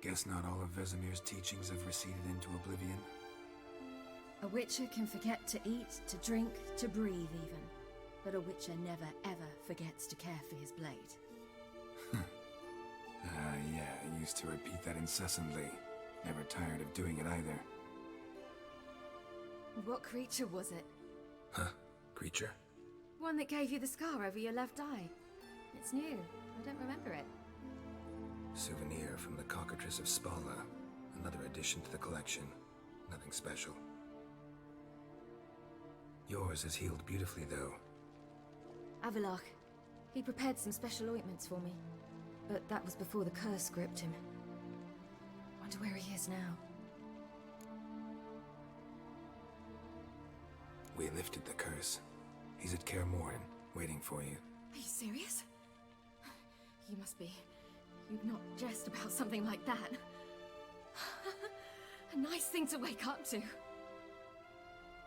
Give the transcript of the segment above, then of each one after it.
Guess not all of Vesemir's teachings have receded into oblivion. A witcher can forget to eat, to drink, to breathe even. But a witcher never ever forgets to care for his blade. Yeah, I used to repeat that incessantly. Never tired of doing it either. What creature was it? Huh? Creature? One that gave you the scar over your left eye. It's new. I don't remember it. Souvenir from the cockatrice of Spala. Another addition to the collection. Nothing special. Yours has healed beautifully, though. Avalok. He prepared some special ointments for me. But that was before the curse gripped him. Wonder where he is now. We lifted the curse. He's at Kaer Morhen, waiting for you. Are you serious? You must be. You'd not jest about something like that. A nice thing to wake up to.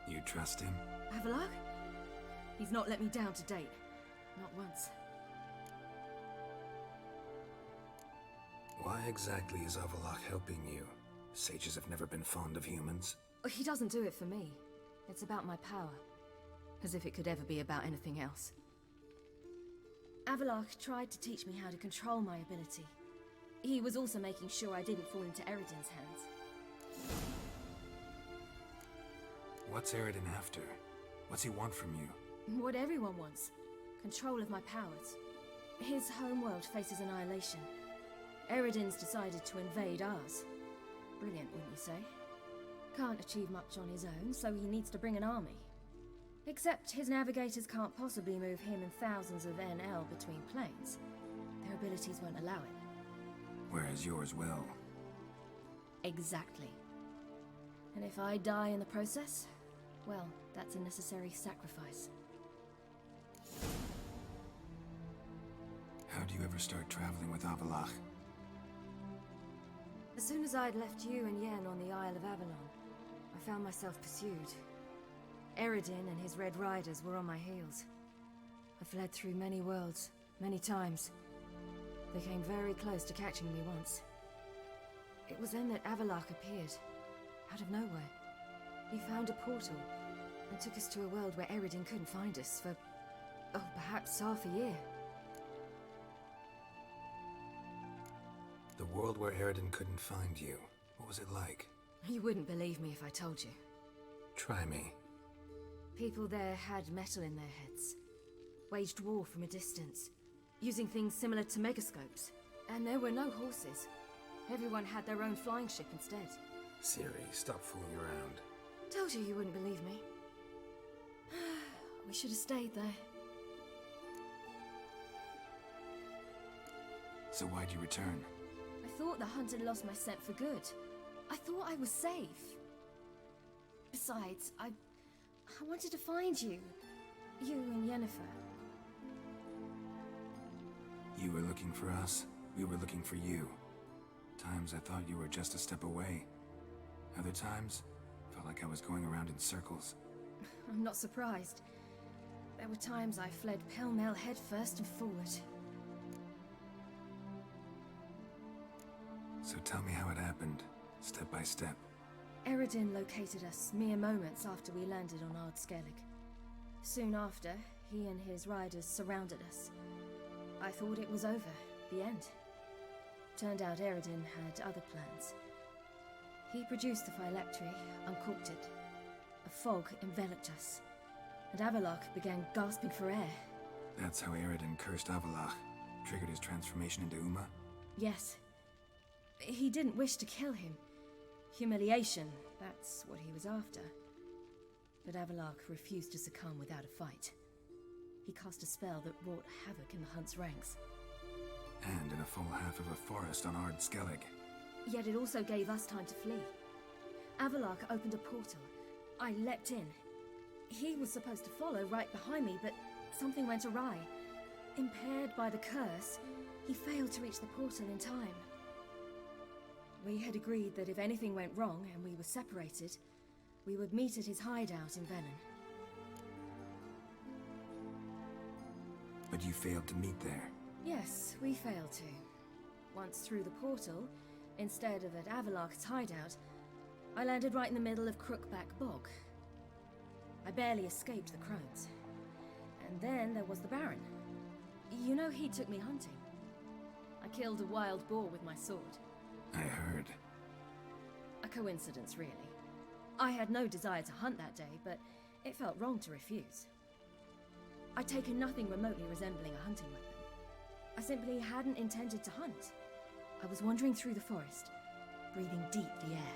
You trust him? Avalok? He's not let me down to date. Not once. Why exactly is Avalok helping you? Sages have never been fond of humans. He doesn't do it for me. It's about my power. As if it could ever be about anything else. Avalok tried to teach me how to control my ability. He was also making sure I didn't fall into Eredin's hands. What's Eredin after? What's he want from you? What everyone wants. Control of my powers. His homeworld faces annihilation. Eredin's decided to invade ours. Brilliant, wouldn't you say? Can't achieve much on his own, so he needs to bring an army. Except his navigators can't possibly move him and thousands of NL between planes. Their abilities won't allow it. Whereas yours will. Exactly. And if I die in the process, well, that's a necessary sacrifice. How do you ever start traveling with Avalok? As soon as I'd left you and Yen on the Isle of Avalon, I found myself pursued. Eredin and his Red Riders were on my heels. I fled through many worlds, many times. They came very close to catching me once. It was then that Avalok appeared, out of nowhere. He found a portal, and took us to a world where Eredin couldn't find us for, oh, perhaps half a year. The world where Eredin couldn't find you. What was it like? You wouldn't believe me if I told you. Try me. People there had metal in their heads. Waged war from a distance, using things similar to megascopes. And there were no horses. Everyone had their own flying ship instead. Ciri, stop fooling around. Told you wouldn't believe me. We should have stayed there. So why'd you return? I thought the hunt had lost my scent for good. I thought I was safe. Besides, I wanted to find you. You and Yennefer. You were looking for us. We were looking for you. Times I thought you were just a step away. Other times, felt like I was going around in circles. I'm not surprised. There were times I fled pell-mell headfirst and forward. So tell me how it happened, step by step. Eredin located us mere moments after we landed on Ard Skellig. Soon after, he and his riders surrounded us. I thought it was over, the end. Turned out Eredin had other plans. He produced the phylactery, uncorked it. A fog enveloped us, and Avalok began gasping for air. That's how Eredin cursed Avalok, triggered his transformation into Uma? Yes. He didn't wish to kill him. Humiliation, that's what he was after. But Avalok refused to succumb without a fight. He cast a spell that wrought havoc in the hunt's ranks. And in a full half of a forest on Ard Skellig. Yet it also gave us time to flee. Avalok opened a portal. I leapt in. He was supposed to follow right behind me, but something went awry. Impaired by the curse, he failed to reach the portal in time. We had agreed that if anything went wrong and we were separated, we would meet at his hideout in Venom. But you failed to meet there. Yes, we failed to. Once through the portal, Instead of at Avalok's hideout, I landed right in the middle of Crookback Bog. I barely escaped the crones. And then there was the Baron. You know, he took me hunting. I killed a wild boar with my sword. I heard. A coincidence, really. I had no desire to hunt that day, but it felt wrong to refuse. I'd taken nothing remotely resembling a hunting weapon. I simply hadn't intended to hunt. I was wandering through the forest, breathing deep the air.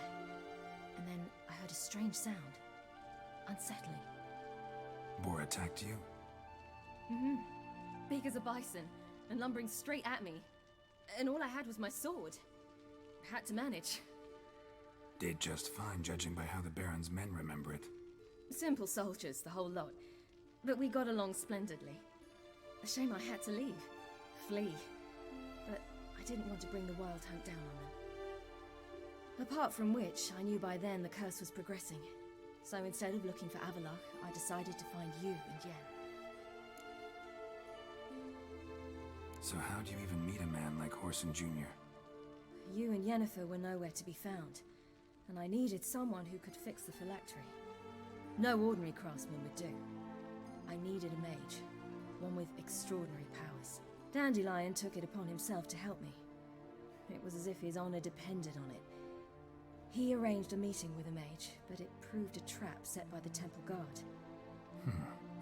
And then I heard a strange sound. Unsettling. Boar attacked you? Mm-hmm. Big as a bison, and lumbering straight at me. And all I had was my sword. Had to manage. Did just fine, judging by how the Baron's men remember it. Simple soldiers, the whole lot. But we got along splendidly. A shame I had to leave. Flee. But I didn't want to bring the Wild Hunt down on them. Apart from which, I knew by then the curse was progressing. So instead of looking for Avalok, I decided to find you and Yen. So how'd you even meet a man like Whoreson Jr.? You and Yennefer were nowhere to be found, and I needed someone who could fix the phylactery. No ordinary craftsman would do. I needed a mage, one with extraordinary powers. Dandelion took it upon himself to help me. It was as if his honor depended on it. He arranged a meeting with a mage, but it proved a trap set by the temple guard.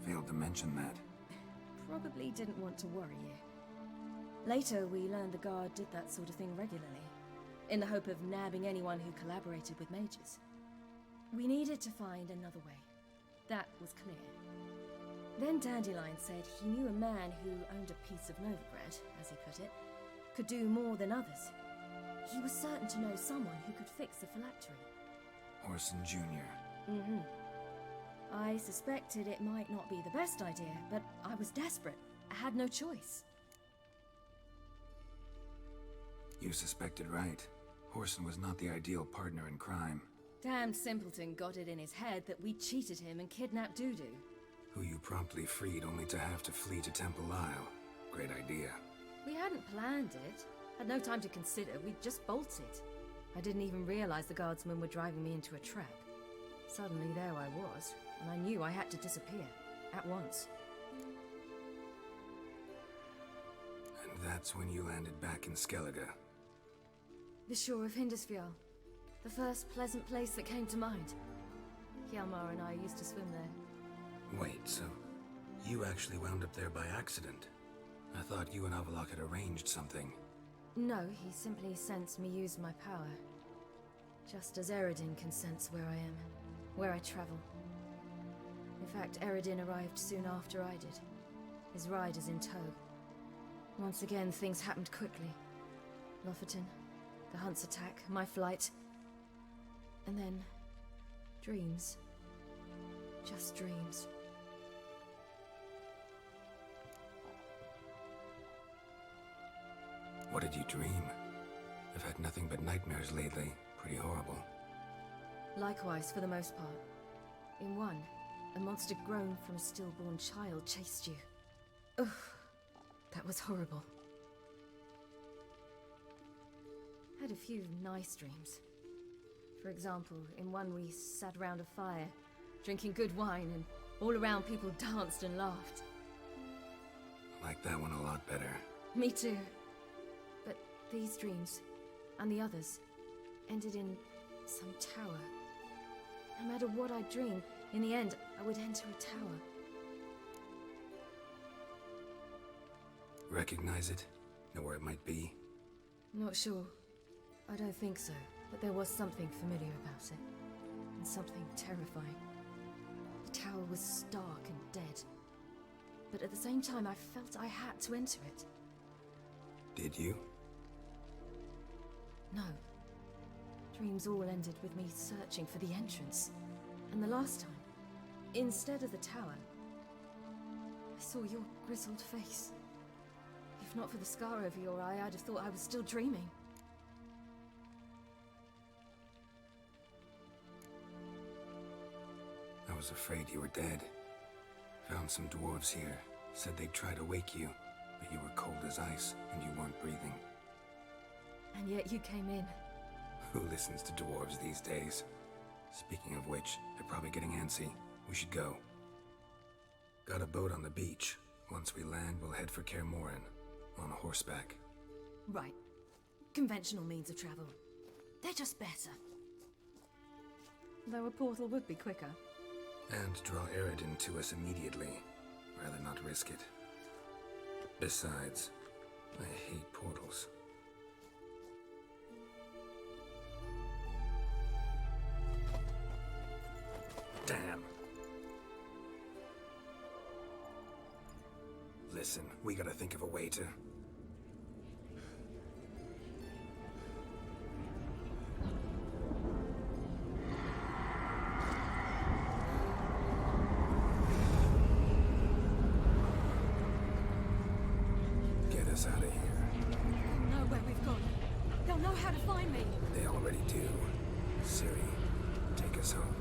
Failed to mention that. Probably didn't want to worry you. Later, we learned the guard did that sort of thing regularly, in the hope of nabbing anyone who collaborated with mages. We needed to find another way. That was clear. Then Dandelion said he knew a man who owned a piece of Novigrad, as he put it, could do more than others. He was certain to know someone who could fix the phylactery. Whoreson Jr. Mm-hmm. I suspected it might not be the best idea, but I was desperate. I had no choice. You suspected right. Whoreson was not the ideal partner in crime. Damned simpleton got it in his head that we cheated him and kidnapped Dudu. Who you promptly freed only to have to flee to Temple Isle. Great idea. We hadn't planned it. Had no time to consider, we just bolted. I didn't even realize the guardsmen were driving me into a trap. Suddenly there I was, and I knew I had to disappear. At once. And that's when you landed back in Skellige. The shore of Hindisfjall. The first pleasant place that came to mind. Hjalmar and I used to swim there. Wait, so you actually wound up there by accident? I thought you and Avalok had arranged something. No, he simply sensed me use my power. Just as Eredin can sense where I am, where I travel. In fact, Eredin arrived soon after I did. His riders in tow. Once again, things happened quickly. Lofoten, the Hunt's attack, my flight. And then, dreams. Just dreams. What did you dream? I've had nothing but nightmares lately. Pretty horrible. Likewise, for the most part. In one, a monster grown from a stillborn child chased you. Ugh, that was horrible. Had a few nice dreams. For example, in one we sat around a fire, drinking good wine, and all around people danced and laughed. I like that one a lot better. Me too. But these dreams, and the others, ended in some tower. No matter what I dreamed, in the end, I would enter a tower. Recognize it? Know where it might be? Not sure. I don't think so, but there was something familiar about it. And something terrifying. The tower was stark and dead. But at the same time, I felt I had to enter it. Did you? No. Dreams all ended with me searching for the entrance. And the last time, instead of the tower, I saw your grizzled face. If not for the scar over your eye, I'd have thought I was still dreaming. I was afraid you were dead. Found some dwarves here. Said they'd try to wake you, but you were cold as ice, and you weren't breathing. And yet you came in, Who listens to dwarves these days? Speaking of which, they're probably getting antsy. We should go. Got a boat on the beach. Once we land, we'll head for Kaer Morhen. On horseback. Right. Conventional means of travel. They're just better. Though a portal would be quicker. And draw Eredin to us immediately. Rather not risk it. Besides, I hate portals. Damn. Listen, we gotta think of a way to... get us out of here. They'll know where we've gone. They'll know how to find me. They already do. Ciri, take us home.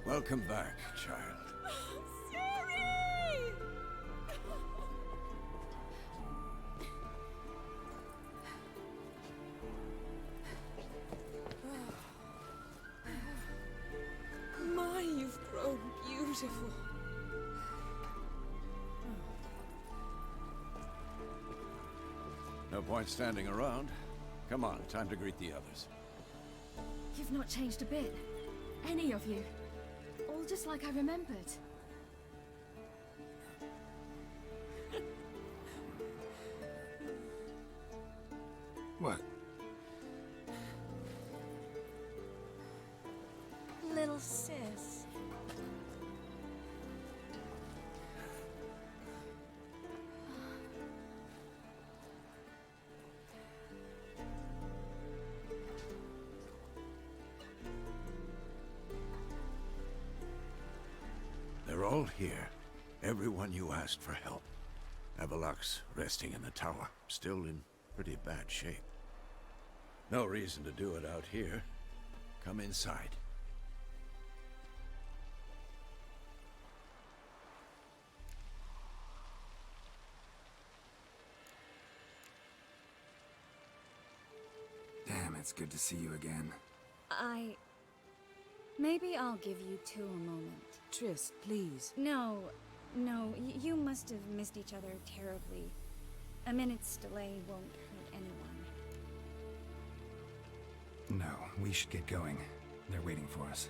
Welcome back, child. Ciri! My, you've grown beautiful. No point standing around. Come on, time to greet the others. You've not changed a bit. Any of you. All just like I remembered. What? Little sis. They're all here. Everyone you asked for help. Avalok's resting in the tower, still in pretty bad shape. No reason to do it out here. Come inside. Damn, it's good to see you again. Maybe I'll give you two a moment. Triss, please. No, you must have missed each other terribly. A minute's delay won't hurt anyone. No, we should get going. They're waiting for us.